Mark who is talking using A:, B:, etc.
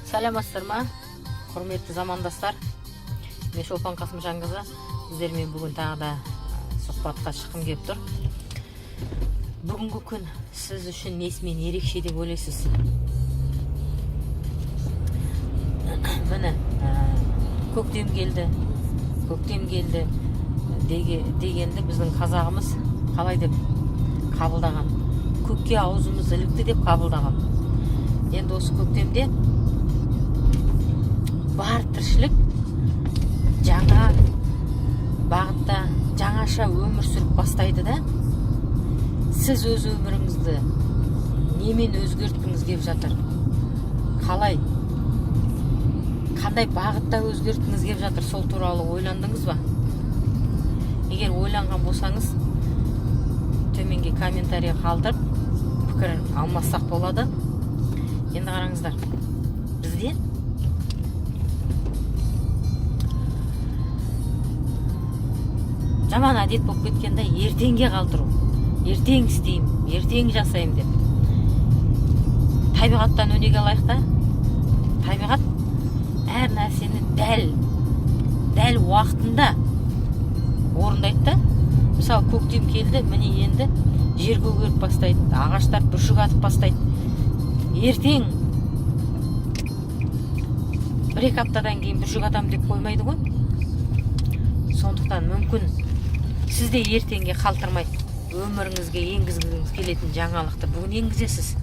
A: Сәлеметсіздер ма, құрметті замандастар? Мен Шолпан Қасымжанқызы. Сіздермен бүгін тағы да сұхбатқа шыққым келіп тұр. Бүгінгі күн сіз үшін несімен ерекше деп ойлайсыз? Міне, көктем келді дегенді біздің қазағымыз қалай деп қабылдаған? Көкке аузымыз ілікті деп қабылдаған. Енді осы көктемде бар тіршілік жаңа бағытта, жаңаша өмір сүріп бастайды да, сіз өз өміріңізді немен өзгерткіңіз келіп жатыр? Қалай? Қандай бағытта өзгерткіңіз келіп жатыр? Сол туралы ойландыңыз ба? Егер ойланған болсаңыз, төменге комментарий қалдырып, пікір алмассақ болады. Енді қараңыздар, бізде жаман әдет болып кеткенде ертеңге қалдыру, ертең істеймін, ертең жасаймын деп. Табиғаттан өнеге алайық та. Табиғат әр нәрсені дәл уақытында орындайды да. Мысалы, көктем келді, міне енді жер көгеріп бастайды, ағаштар бүршік атып бастайды. Ертең бір-екі аптадан кейін бүршік атам деп қоймайды ғой. Сондықтан мүмкін сіз де ертеңге қалдырмай өміріңізге енгізгіңіз келетін жаңалықты бүгін енгізесіз.